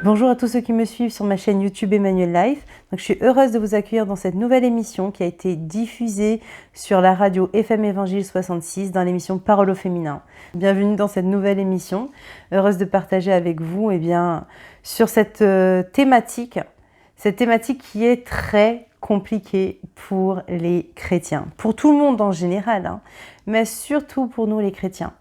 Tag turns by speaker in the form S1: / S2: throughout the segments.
S1: Bonjour à tous ceux qui me suivent sur ma chaîne YouTube Emmanuel Life. Donc, je suis heureuse de vous accueillir dans cette nouvelle émission qui a été diffusée sur la radio FM Évangile 66 dans l'émission Parole au féminin. Bienvenue dans cette nouvelle émission. Heureuse de partager avec vous sur cette thématique qui est très compliquée pour les chrétiens, pour tout le monde en général, mais surtout pour nous les chrétiens.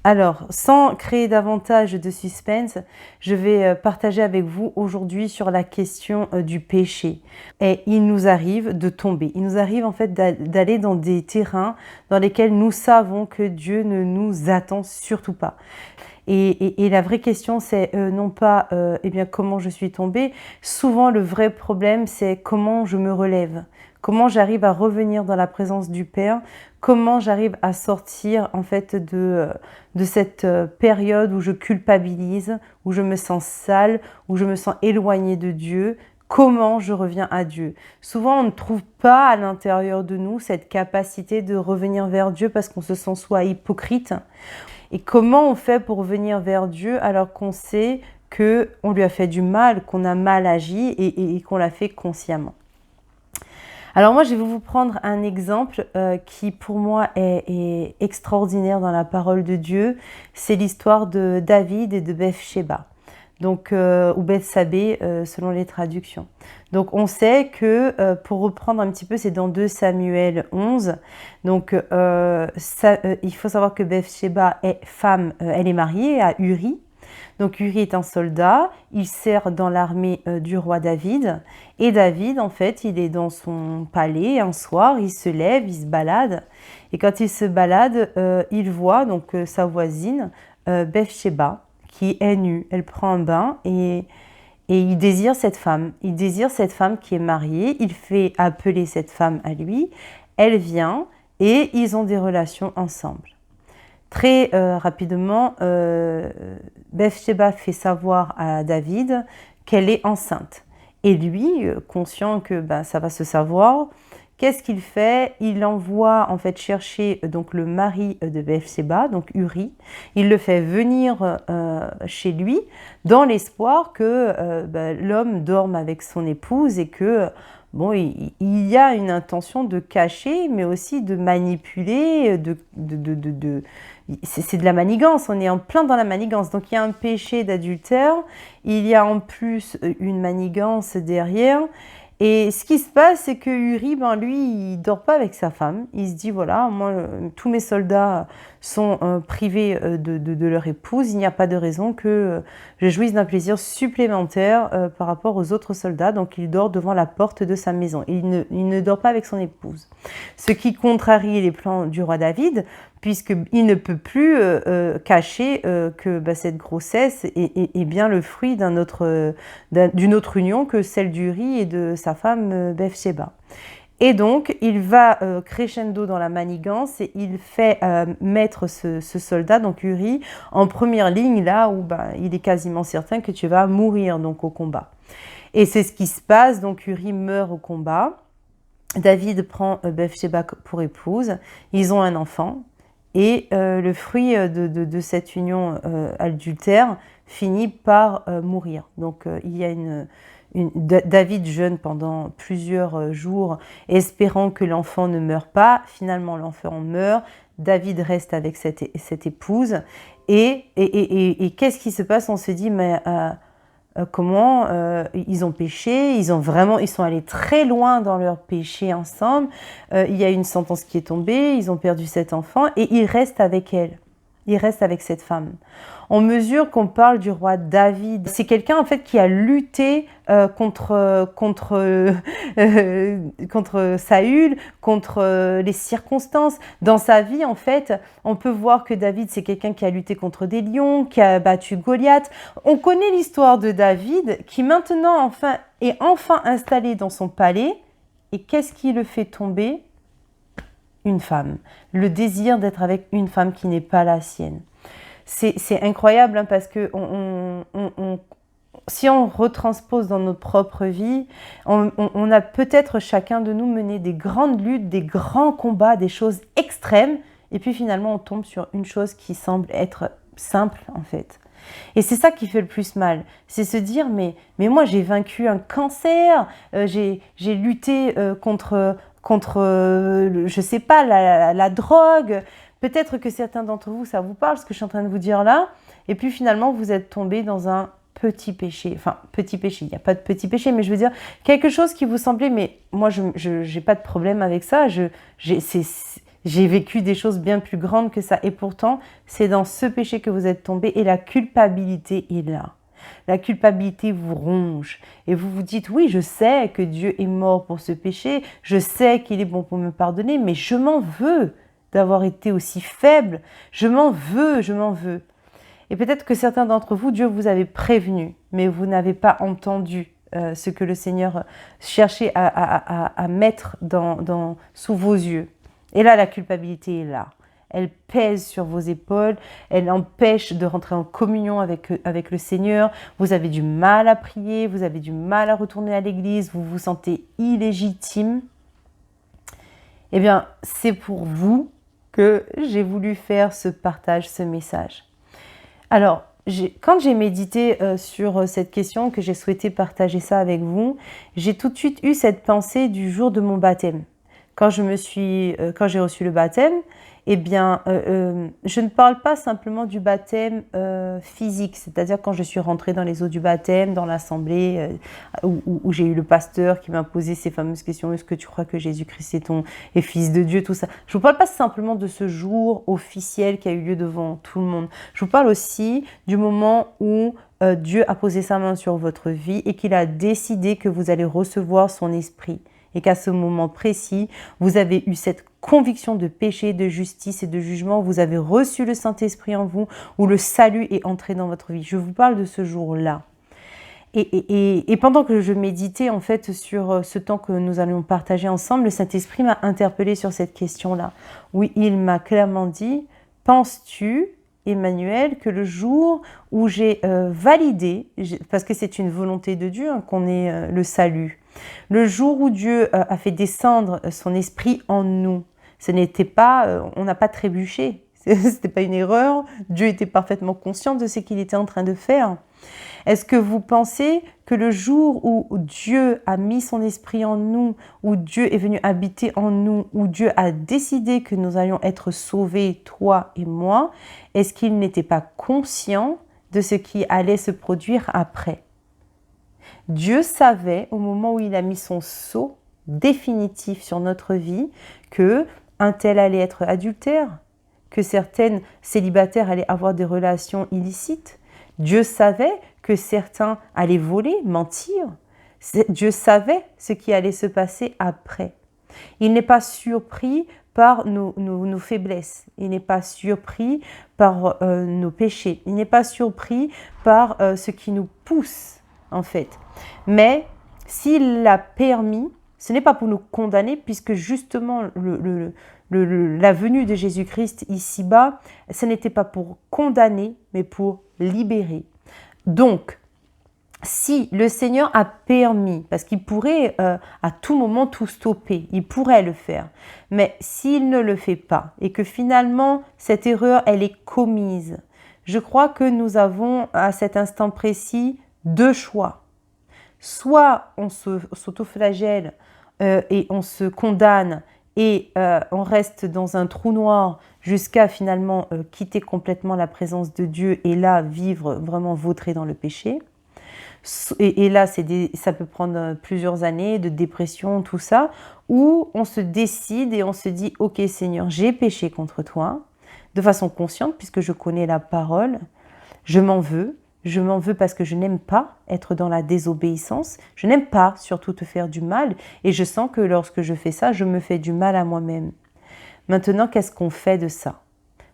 S1: Alors, sans créer davantage de suspense, je vais partager avec vous aujourd'hui sur la question du péché. Et il nous arrive de tomber. Il nous arrive en fait d'aller dans des terrains dans lesquels nous savons que Dieu ne nous attend surtout pas. Et la vraie question, c'est non pas comment je suis tombée. Souvent, le vrai problème, c'est comment je me relève. Comment j'arrive à revenir dans la présence du Père. Comment j'arrive à sortir en fait de cette période où je culpabilise, où je me sens sale, où je me sens éloignée de Dieu. Comment je reviens à Dieu? Souvent, on ne trouve pas à l'intérieur de nous cette capacité de revenir vers Dieu parce qu'on se sent soit hypocrite. Et comment on fait pour revenir vers Dieu alors qu'on sait qu'on lui a fait du mal, qu'on a mal agi et qu'on l'a fait consciemment? Alors moi, je vais vous prendre un exemple qui pour moi est extraordinaire dans la parole de Dieu. C'est l'histoire de David et de Bathsheba, donc ou Bethsabée selon les traductions. Donc on sait que, pour reprendre un petit peu, c'est dans 2 Samuel 11. Donc il faut savoir que Bathsheba est femme, elle est mariée à Uri. Donc Uri est un soldat, il sert dans l'armée du roi David. Et David, en fait, il est dans son palais un soir, il se lève, il se balade. Et quand il se balade, il voit donc sa voisine, Bathsheba, qui est nue. Elle prend un bain et il désire cette femme. Il désire cette femme qui est mariée. Il fait appeler cette femme à lui. Elle vient et ils ont des relations ensemble. Très rapidement, Bathsheba fait savoir à David qu'elle est enceinte. Et lui, conscient que ça va se savoir, qu'est-ce qu'il fait? Il envoie en fait chercher donc le mari de Bathsheba, donc Uri. Il le fait venir chez lui dans l'espoir que l'homme dorme avec son épouse et que il y a une intention de cacher, mais aussi de manipuler, c'est de la manigance, on est en plein dans la manigance. Donc il y a un péché d'adultère, il y a en plus une manigance derrière. Et ce qui se passe, c'est que Uri, lui, il dort pas avec sa femme. Il se dit, voilà, moi, tous mes soldats sont privés de leur épouse. Il n'y a pas de raison que je jouisse d'un plaisir supplémentaire par rapport aux autres soldats. Donc, il dort devant la porte de sa maison. Il ne dort pas avec son épouse. Ce qui contrarie les plans du roi David, puisqu'il ne peut plus cacher que cette grossesse est bien le fruit d'une autre union que celle d'Uri et de sa femme Bathsheba. Et donc, il va crescendo dans la manigance et il fait mettre ce soldat, donc Uri, en première ligne, là où il est quasiment certain que tu vas mourir donc, au combat. Et c'est ce qui se passe, donc Uri meurt au combat. David prend Bathsheba pour épouse, ils ont un enfant. Et le fruit de cette union adultère finit par mourir. Donc il y a David jeûne pendant plusieurs jours, espérant que l'enfant ne meure pas. Finalement, l'enfant meurt. David reste avec cette épouse. Et qu'est-ce qui se passe? On se dit, mais comment ils ont péché, ils sont allés très loin dans leur péché ensemble. Il y a une sentence qui est tombée, ils ont perdu cet enfant et ils restent avec elle. Ils restent avec cette femme. On mesure qu'on parle du roi David. C'est quelqu'un en fait qui a lutté contre Saül, contre les circonstances. Dans sa vie, en fait, on peut voir que David, c'est quelqu'un qui a lutté contre des lions, qui a battu Goliath. On connaît l'histoire de David qui maintenant est enfin installé dans son palais. Et qu'est-ce qui le fait tomber? Une femme. Le désir d'être avec une femme qui n'est pas la sienne. C'est incroyable parce que si on retranspose dans notre propre vie, on a peut-être chacun de nous mené des grandes luttes, des grands combats, des choses extrêmes, et puis finalement on tombe sur une chose qui semble être simple en fait. Et c'est ça qui fait le plus mal, c'est se dire mais moi j'ai vaincu un cancer, j'ai lutté contre je sais pas, la drogue. Peut-être que certains d'entre vous, ça vous parle, ce que je suis en train de vous dire là. Et puis finalement, vous êtes tombé dans un petit péché. Enfin, petit péché, il n'y a pas de petit péché, mais je veux dire, quelque chose qui vous semblait, mais moi, je n'ai pas de problème avec ça. J'ai vécu des choses bien plus grandes que ça. Et pourtant, c'est dans ce péché que vous êtes tombé et la culpabilité est là. La culpabilité vous ronge et vous vous dites, oui, je sais que Dieu est mort pour ce péché, je sais qu'il est bon pour me pardonner, mais je m'en veux d'avoir été aussi faible, je m'en veux, je m'en veux. Et peut-être que certains d'entre vous, Dieu vous avait prévenu, mais vous n'avez pas entendu ce que le Seigneur cherchait à mettre sous vos yeux. Et là, la culpabilité est là. Elle pèse sur vos épaules, elle empêche de rentrer en communion avec le Seigneur. Vous avez du mal à prier, vous avez du mal à retourner à l'église, vous vous sentez illégitime. Eh bien, c'est pour vous que j'ai voulu faire ce partage, ce message. Alors, quand j'ai médité sur cette question, que j'ai souhaité partager ça avec vous, j'ai tout de suite eu cette pensée du jour de mon baptême. Quand j'ai reçu le baptême, eh bien, je ne parle pas simplement du baptême physique, c'est-à-dire quand je suis rentrée dans les eaux du baptême, dans l'assemblée, où j'ai eu le pasteur qui m'a posé ces fameuses questions, est-ce que tu crois que Jésus-Christ est fils de Dieu, tout ça. Je ne vous parle pas simplement de ce jour officiel qui a eu lieu devant tout le monde. Je vous parle aussi du moment où Dieu a posé sa main sur votre vie et qu'il a décidé que vous allez recevoir son esprit. Et qu'à ce moment précis, vous avez eu cette conviction de péché, de justice et de jugement. Vous avez reçu le Saint-Esprit en vous, où le salut est entré dans votre vie. Je vous parle de ce jour-là. Et pendant que je méditais en fait sur ce temps que nous allions partager ensemble, le Saint-Esprit m'a interpellée sur cette question-là. Oui, il m'a clairement dit, penses-tu, Emmanuel, que le jour où j'ai validé, parce que c'est une volonté de Dieu qu'on ait le salut, le jour où Dieu a fait descendre son esprit en nous, ce n'était pas, on n'a pas trébuché, ce n'était pas une erreur, Dieu était parfaitement conscient de ce qu'il était en train de faire. Est-ce que vous pensez que le jour où Dieu a mis son esprit en nous, où Dieu est venu habiter en nous, où Dieu a décidé que nous allions être sauvés, toi et moi, est-ce qu'il n'était pas conscient de ce qui allait se produire après ? Dieu savait, au moment où il a mis son sceau définitif sur notre vie, que un tel allait être adultère, que certaines célibataires allaient avoir des relations illicites. Dieu savait que certains allaient voler, mentir. Dieu savait ce qui allait se passer après. Il n'est pas surpris par nos faiblesses. Il n'est pas surpris par nos péchés. Il n'est pas surpris par ce qui nous pousse, en fait. Mais s'il l'a permis, ce n'est pas pour nous condamner, puisque justement la venue de Jésus-Christ ici-bas, ce n'était pas pour condamner, mais pour libérer. Donc, si le Seigneur a permis, parce qu'il pourrait à tout moment tout stopper, il pourrait le faire, mais s'il ne le fait pas et que finalement cette erreur elle est commise, je crois que nous avons à cet instant précis deux choix. Soit on s'autoflagelle et on se condamne et on reste dans un trou noir jusqu'à finalement quitter complètement la présence de Dieu et là vivre vraiment vautré dans le péché. Et là, ça peut prendre plusieurs années de dépression, tout ça, où on se décide et on se dit « Ok Seigneur, j'ai péché contre toi » de façon consciente puisque je connais la parole, je m'en veux parce que je n'aime pas être dans la désobéissance, je n'aime pas surtout te faire du mal et je sens que lorsque je fais ça, je me fais du mal à moi-même. Maintenant, qu'est-ce qu'on fait de ça ?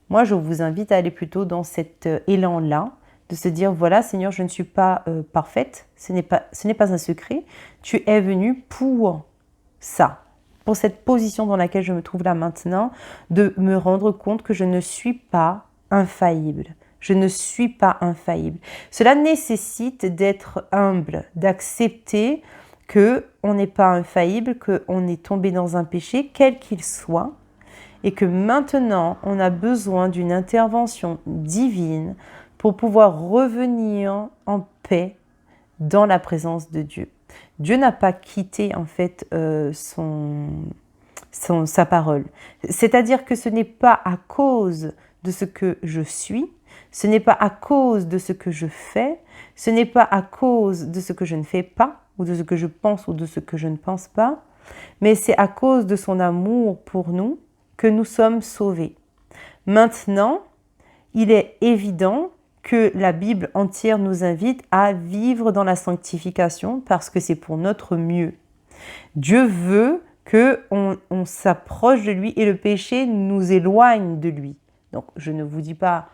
S1: Moi, je vous invite à aller plutôt dans cet élan-là, de se dire, voilà Seigneur, je ne suis pas parfaite, ce n'est pas un secret, tu es venu pour ça, pour cette position dans laquelle je me trouve là maintenant, de me rendre compte que je ne suis pas infaillible. Je ne suis pas infaillible. Cela nécessite d'être humble, d'accepter qu'on n'est pas infaillible, qu'on est tombé dans un péché, quel qu'il soit, et que maintenant, on a besoin d'une intervention divine pour pouvoir revenir en paix dans la présence de Dieu. Dieu n'a pas quitté en fait sa parole. C'est-à-dire que ce n'est pas à cause de ce que je suis, ce n'est pas à cause de ce que je fais, ce n'est pas à cause de ce que je ne fais pas, ou de ce que je pense ou de ce que je ne pense pas, mais c'est à cause de son amour pour nous que nous sommes sauvés. Maintenant, il est évident que la Bible entière nous invite à vivre dans la sanctification parce que c'est pour notre mieux. Dieu veut qu'on s'approche de lui et le péché nous éloigne de lui. Donc, je ne vous dis pas,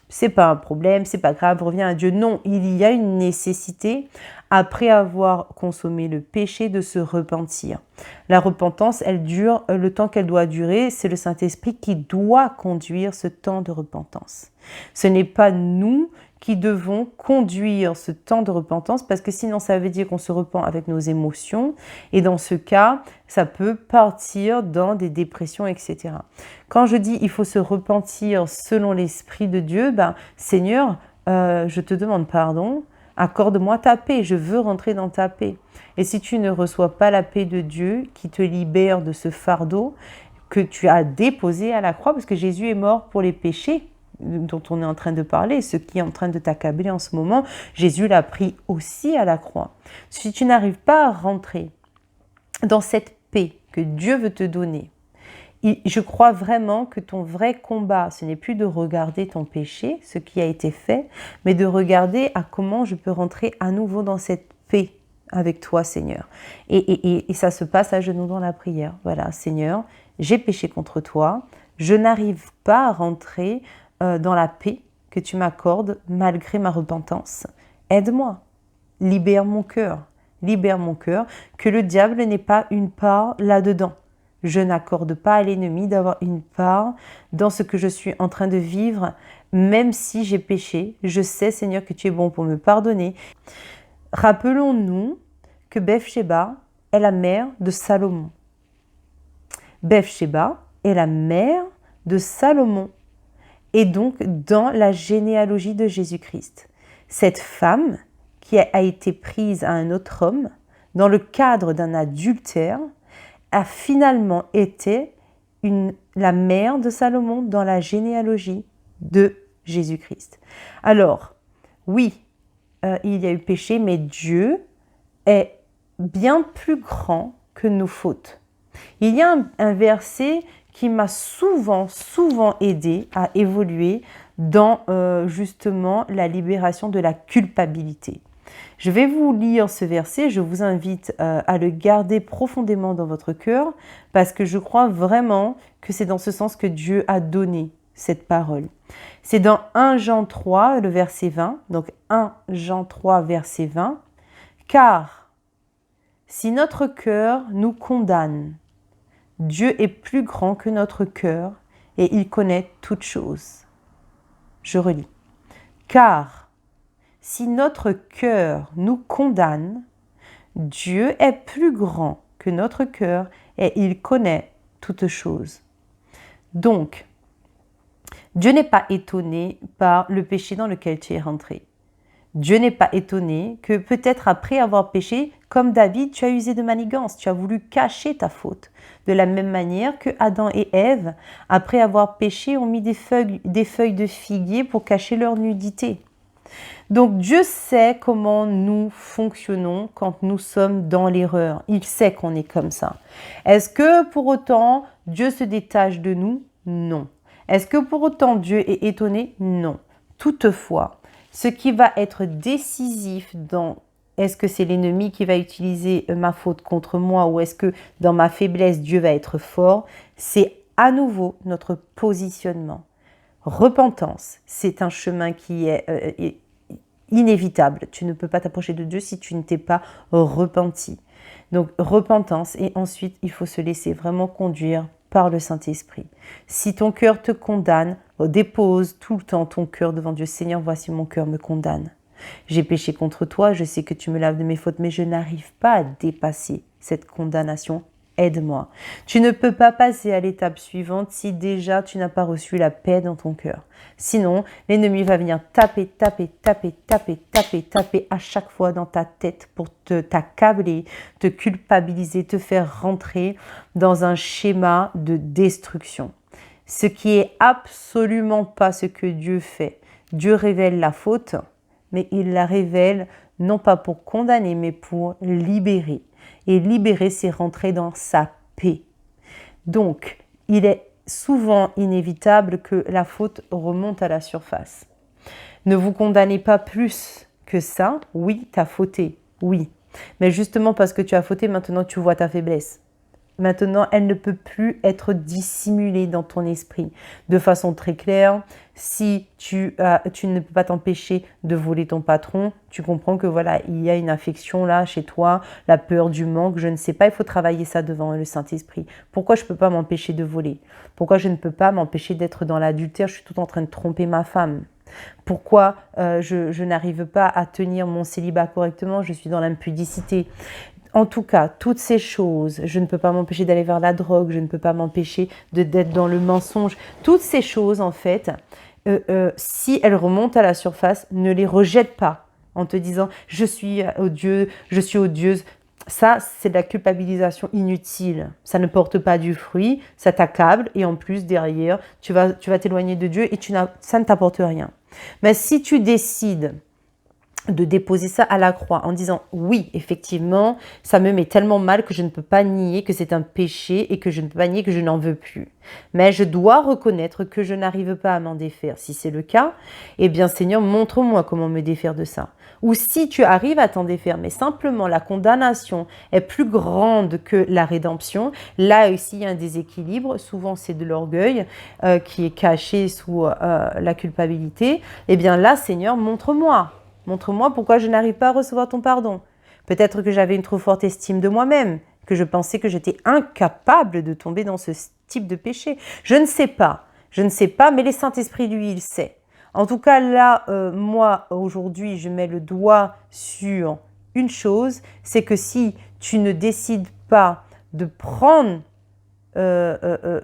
S1: c'est pas un problème, c'est pas grave, reviens à Dieu. Non, il y a une nécessité, après avoir consommé le péché, de se repentir. La repentance, elle dure le temps qu'elle doit durer. C'est le Saint-Esprit qui doit conduire ce temps de repentance. Ce n'est pas nous qui devons conduire ce temps de repentance parce que sinon ça veut dire qu'on se repent avec nos émotions et dans ce cas, ça peut partir dans des dépressions, etc. Quand je dis il faut se repentir selon l'Esprit de Dieu, Seigneur, je te demande pardon, accorde-moi ta paix, je veux rentrer dans ta paix. Et si tu ne reçois pas la paix de Dieu qui te libère de ce fardeau que tu as déposé à la croix, parce que Jésus est mort pour les péchés, dont on est en train de parler, ce qui est en train de t'accabler en ce moment, Jésus l'a pris aussi à la croix. Si tu n'arrives pas à rentrer dans cette paix que Dieu veut te donner, je crois vraiment que ton vrai combat, ce n'est plus de regarder ton péché, ce qui a été fait, mais de regarder à comment je peux rentrer à nouveau dans cette paix avec toi, Seigneur. Et ça se passe à genoux dans la prière. Voilà, Seigneur, j'ai péché contre toi, je n'arrive pas à rentrer dans la paix que tu m'accordes malgré ma repentance. Aide-moi, libère mon cœur, que le diable n'ait pas une part là-dedans. Je n'accorde pas à l'ennemi d'avoir une part dans ce que je suis en train de vivre, même si j'ai péché. Je sais, Seigneur, que tu es bon pour me pardonner. Rappelons-nous que Bathsheba est la mère de Salomon. Bathsheba est la mère de Salomon. Et donc dans la généalogie de Jésus-Christ. Cette femme qui a été prise à un autre homme dans le cadre d'un adultère a finalement été la mère de Salomon dans la généalogie de Jésus-Christ. Alors, oui, il y a eu péché, mais Dieu est bien plus grand que nos fautes. Il y a un verset qui m'a souvent aidé à évoluer dans justement la libération de la culpabilité. Je vais vous lire ce verset, je vous invite à le garder profondément dans votre cœur parce que je crois vraiment que c'est dans ce sens que Dieu a donné cette parole. C'est dans 1 Jean 3, le verset 20, donc 1 Jean 3, verset 20, « Car si notre cœur nous condamne, Dieu est plus grand que notre cœur et il connaît toutes choses. » Je relis. « Car si notre cœur nous condamne, Dieu est plus grand que notre cœur et il connaît toutes choses. » Donc, Dieu n'est pas étonné par le péché dans lequel tu es rentré. Dieu n'est pas étonné que peut-être après avoir péché, comme David, tu as usé de manigance, tu as voulu cacher ta faute. De la même manière que Adam et Ève, après avoir péché, ont mis des feuilles de figuier pour cacher leur nudité. Donc Dieu sait comment nous fonctionnons quand nous sommes dans l'erreur. Il sait qu'on est comme ça. Est-ce que pour autant Dieu se détache de nous? Non. Est-ce que pour autant Dieu est étonné? Non. Toutefois, ce qui va être décisif dans est-ce que c'est l'ennemi qui va utiliser ma faute contre moi ou est-ce que dans ma faiblesse Dieu va être fort, c'est à nouveau notre positionnement. Repentance, c'est un chemin qui est inévitable. Tu ne peux pas t'approcher de Dieu si tu ne t'es pas repenti. Donc repentance et ensuite il faut se laisser vraiment conduire par le Saint-Esprit. Si ton cœur te condamne, dépose tout le temps ton cœur devant Dieu. Seigneur, voici mon cœur me condamne. J'ai péché contre toi, je sais que tu me laves de mes fautes, mais je n'arrive pas à dépasser cette condamnation aide-moi. Tu ne peux pas passer à l'étape suivante si déjà tu n'as pas reçu la paix dans ton cœur. Sinon, l'ennemi va venir taper, taper, taper, taper, taper, taper à chaque fois dans ta tête pour t'accabler, te culpabiliser, te faire rentrer dans un schéma de destruction. Ce qui est absolument pas ce que Dieu fait. Dieu révèle la faute, mais il la révèle non pas pour condamner, mais pour libérer. Et libérer, c'est rentrer dans sa paix. Donc, il est souvent inévitable que la faute remonte à la surface. Ne vous condamnez pas plus que ça. Oui, tu as fauté, oui. Mais justement parce que tu as fauté, maintenant tu vois ta faiblesse. Maintenant, elle ne peut plus être dissimulée dans ton esprit. De façon très claire, si tu ne peux pas t'empêcher de voler ton patron, tu comprends que voilà, il y a une affection là chez toi, la peur du manque, je ne sais pas, il faut travailler ça devant le Saint-Esprit. Pourquoi je ne peux pas m'empêcher de voler? Pourquoi je ne peux pas m'empêcher d'être dans l'adultère? Je suis tout en train de tromper ma femme. Pourquoi je n'arrive pas à tenir mon célibat correctement? Je suis dans l'impudicité. En tout cas, toutes ces choses, je ne peux pas m'empêcher d'aller vers la drogue, je ne peux pas m'empêcher d'être dans le mensonge. Toutes ces choses, en fait, si elles remontent à la surface, ne les rejette pas en te disant « je suis odieux, je suis odieuse ». Ça, c'est de la culpabilisation inutile. Ça ne porte pas du fruit, ça t'accable et en plus, derrière, tu vas t'éloigner de Dieu et ça ne t'apporte rien. Mais si tu décides de déposer ça à la croix en disant oui, effectivement, ça me met tellement mal que je ne peux pas nier que c'est un péché et que je ne peux pas nier que je n'en veux plus. Mais je dois reconnaître que je n'arrive pas à m'en défaire. Si c'est le cas, eh bien Seigneur, montre-moi comment me défaire de ça. Ou si tu arrives à t'en défaire, mais simplement la condamnation est plus grande que la rédemption, là aussi il y a un déséquilibre, souvent c'est de l'orgueil qui est caché sous la culpabilité, eh bien là Seigneur, montre-moi. Montre-moi pourquoi je n'arrive pas à recevoir ton pardon. Peut-être que j'avais une trop forte estime de moi-même, que je pensais que j'étais incapable de tomber dans ce type de péché. Je ne sais pas, mais le Saint-Esprit, lui, il sait. En tout cas, là, moi, aujourd'hui, je mets le doigt sur une chose, c'est que si tu ne décides pas de prendre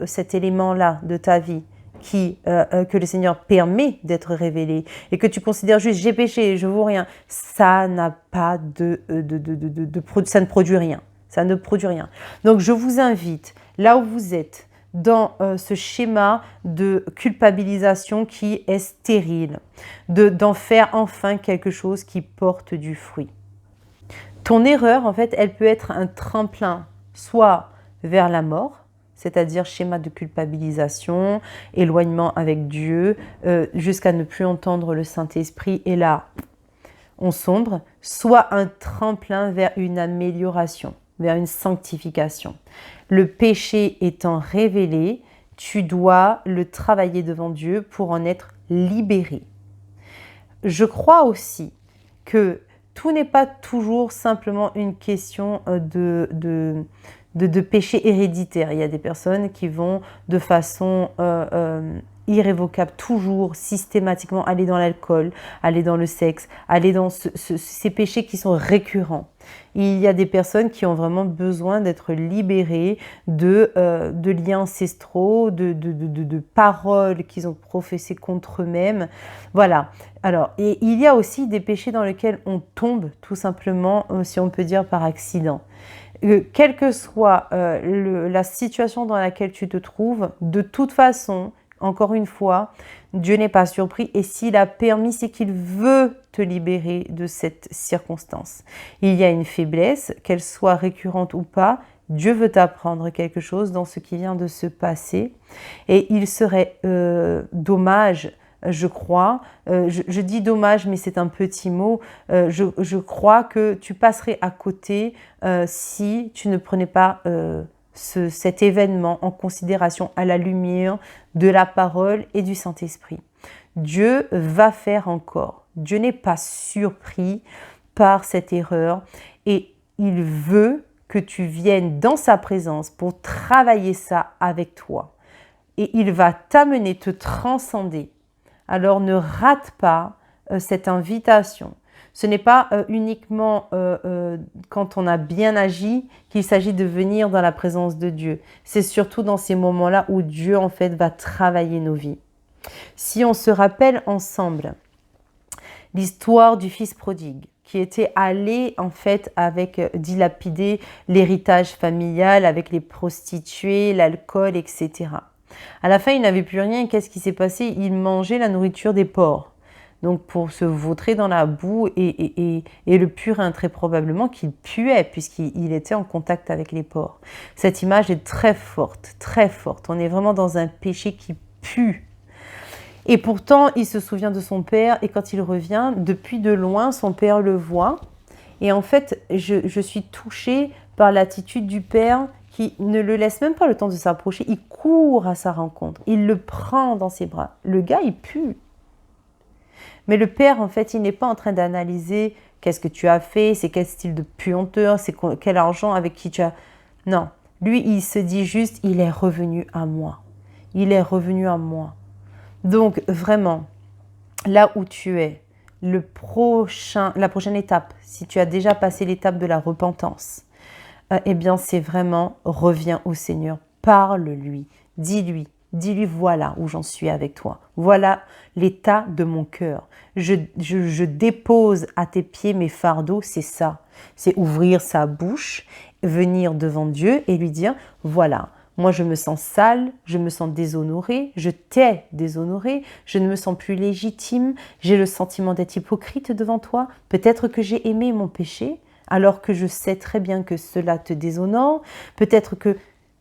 S1: cet élément-là de ta vie, que le Seigneur permet d'être révélé et que tu considères juste j'ai péché, je vaux rien, ça n'a pas ça ne produit rien. Ça ne produit rien. Donc je vous invite, là où vous êtes, dans ce schéma de culpabilisation qui est stérile, d'en faire enfin quelque chose qui porte du fruit. Ton erreur, en fait, elle peut être un tremplin, soit vers la mort, c'est-à-dire schéma de culpabilisation, éloignement avec Dieu, jusqu'à ne plus entendre le Saint-Esprit, et là, on sombre, soit un tremplin vers une amélioration, vers une sanctification. Le péché étant révélé, tu dois le travailler devant Dieu pour en être libéré. Je crois aussi que tout n'est pas toujours simplement une question de péché héréditaire. Il y a des personnes qui vont de façon irrévocable, toujours, systématiquement aller dans l'alcool, aller dans le sexe, aller dans ces péchés qui sont récurrents. Il y a des personnes qui ont vraiment besoin d'être libérées de liens ancestraux, de paroles qu'ils ont professées contre eux-mêmes. Voilà. Alors, et il y a aussi des péchés dans lesquels on tombe tout simplement, si on peut dire, par accident. Quelle que soit la situation dans laquelle tu te trouves, de toute façon, encore une fois, Dieu n'est pas surpris et s'il a permis, c'est qu'il veut te libérer de cette circonstance. Il y a une faiblesse, qu'elle soit récurrente ou pas, Dieu veut t'apprendre quelque chose dans ce qui vient de se passer et il serait dommage, je crois, je dis dommage mais c'est un petit mot, je crois que tu passerais à côté si tu ne prenais pas cet événement en considération à la lumière de la parole et du Saint-Esprit. Dieu va faire encore. Dieu n'est pas surpris par cette erreur et il veut que tu viennes dans sa présence pour travailler ça avec toi. Et il va t'amener, te transcender. Alors ne rate pas cette invitation, Ce n'est pas uniquement quand on a bien agi qu'il s'agit de venir dans la présence de Dieu. C'est surtout dans ces moments-là où Dieu, en fait, va travailler nos vies. Si on se rappelle ensemble l'histoire du fils prodigue, qui était allé, en fait, avec dilapider l'héritage familial, avec les prostituées, l'alcool, etc. À la fin, il n'avait plus rien. Qu'est-ce qui s'est passé? Il mangeait la nourriture des porcs. Donc pour se vautrer dans la boue et le purin, très probablement qu'il puait puisqu'il était en contact avec les porcs. Cette image est très forte, très forte. On est vraiment dans un péché qui pue. Et pourtant, il se souvient de son père et quand il revient, depuis de loin, son père le voit. Et en fait, je suis touchée par l'attitude du père qui ne le laisse même pas le temps de s'approcher. Il court à sa rencontre, il le prend dans ses bras. Le gars, il pue. Mais le père, en fait, il n'est pas en train d'analyser qu'est-ce que tu as fait, c'est quel style de puanteur, c'est quel argent avec qui tu as... Non, lui, il se dit juste, il est revenu à moi. Il est revenu à moi. Donc, vraiment, là où tu es, la prochaine étape, si tu as déjà passé l'étape de la repentance, eh bien, c'est vraiment, reviens au Seigneur, parle-lui, dis-lui, voilà où j'en suis avec toi. Voilà l'état de mon cœur. Je dépose à tes pieds mes fardeaux, c'est ça. C'est ouvrir sa bouche, venir devant Dieu et lui dire, voilà, moi je me sens sale, je me sens déshonorée, je t'ai déshonorée, je ne me sens plus légitime, j'ai le sentiment d'être hypocrite devant toi. Peut-être que j'ai aimé mon péché, alors que je sais très bien que cela te déshonore. Peut-être que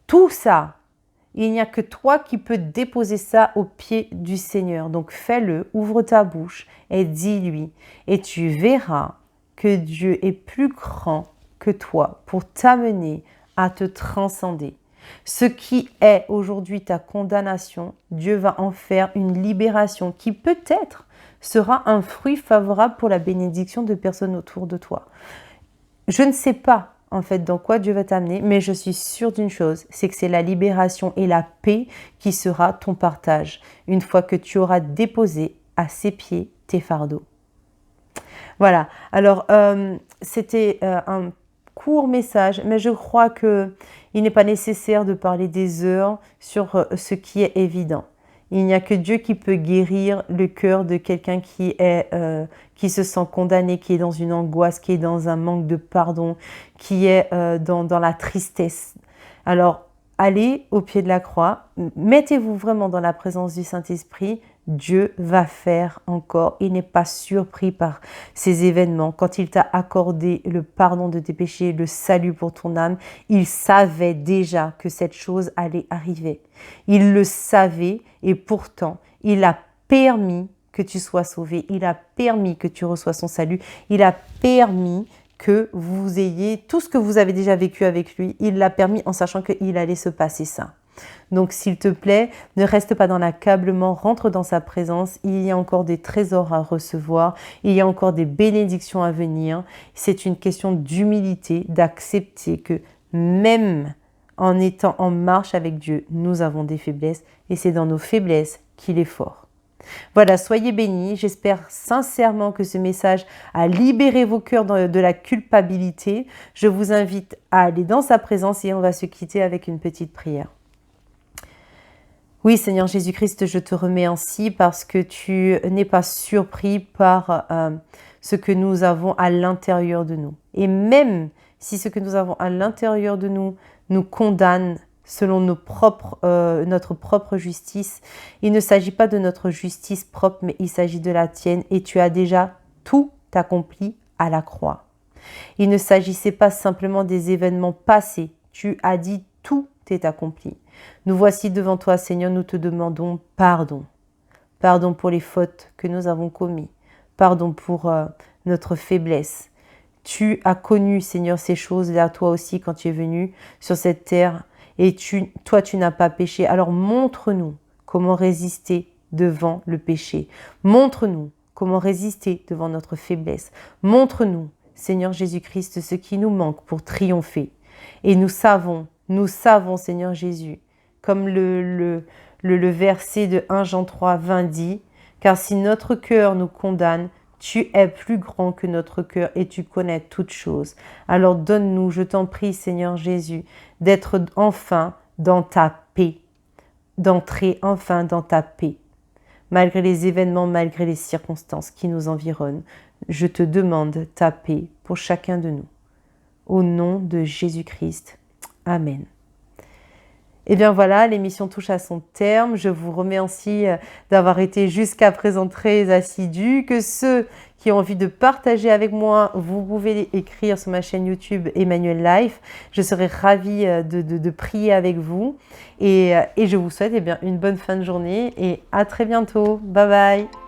S1: tout ça, il n'y a que toi qui peux déposer ça aux pieds du Seigneur. Donc fais-le, ouvre ta bouche et dis-lui. Et tu verras que Dieu est plus grand que toi pour t'amener à te transcender. Ce qui est aujourd'hui ta condamnation, Dieu va en faire une libération qui peut-être sera un fruit favorable pour la bénédiction de personnes autour de toi. Je ne sais pas en fait dans quoi Dieu va t'amener, mais je suis sûre d'une chose, c'est que c'est la libération et la paix qui sera ton partage une fois que tu auras déposé à ses pieds tes fardeaux. Voilà, alors c'était un court message, mais je crois qu'il n'est pas nécessaire de parler des heures sur ce qui est évident. Il n'y a que Dieu qui peut guérir le cœur de quelqu'un qui se sent condamné, qui est dans une angoisse, qui est dans un manque de pardon, qui est dans la tristesse. Alors, allez au pied de la croix, mettez-vous vraiment dans la présence du Saint-Esprit. Dieu va faire encore. Il n'est pas surpris par ces événements. Quand il t'a accordé le pardon de tes péchés, le salut pour ton âme, il savait déjà que cette chose allait arriver. Il le savait et pourtant, il a permis que tu sois sauvé. Il a permis que tu reçois son salut. Il a permis que vous ayez tout ce que vous avez déjà vécu avec lui. Il l'a permis en sachant qu'il allait se passer ça. Donc, s'il te plaît, ne reste pas dans l'accablement, rentre dans sa présence. Il y a encore des trésors à recevoir, il y a encore des bénédictions à venir. C'est une question d'humilité, d'accepter que même en étant en marche avec Dieu, nous avons des faiblesses et c'est dans nos faiblesses qu'il est fort. Voilà, soyez bénis. J'espère sincèrement que ce message a libéré vos cœurs de la culpabilité. Je vous invite à aller dans sa présence et on va se quitter avec une petite prière. Oui, Seigneur Jésus-Christ, je te remets ainsi parce que tu n'es pas surpris par ce que nous avons à l'intérieur de nous. Et même si ce que nous avons à l'intérieur de nous nous condamne selon notre propre justice, il ne s'agit pas de notre justice propre, mais il s'agit de la tienne et tu as déjà tout accompli à la croix. Il ne s'agissait pas simplement des événements passés, tu as dit tout est accompli. Nous voici devant toi, Seigneur, nous te demandons pardon. Pardon pour les fautes que nous avons commises. Pardon pour notre faiblesse. Tu as connu, Seigneur, ces choses-là, toi aussi, quand tu es venu sur cette terre. Et toi, tu n'as pas péché. Alors montre-nous comment résister devant le péché. Montre-nous comment résister devant notre faiblesse. Montre-nous, Seigneur Jésus-Christ, ce qui nous manque pour triompher. Et nous savons, Seigneur Jésus, comme le verset de 1 Jean 3, 20 dit, « Car si notre cœur nous condamne, Tu es plus grand que notre cœur et tu connais toutes choses. Alors donne-nous, je t'en prie, Seigneur Jésus, d'être enfin dans ta paix, d'entrer enfin dans ta paix. Malgré les événements, malgré les circonstances qui nous environnent, je te demande ta paix pour chacun de nous. Au nom de Jésus-Christ. Amen. Et bien voilà, l'émission touche à son terme. Je vous remercie d'avoir été jusqu'à présent très assidus. Que ceux qui ont envie de partager avec moi, vous pouvez écrire sur ma chaîne YouTube Emmanuel Life. Je serai ravie de prier avec vous. Et je vous souhaite une bonne fin de journée et à très bientôt. Bye bye.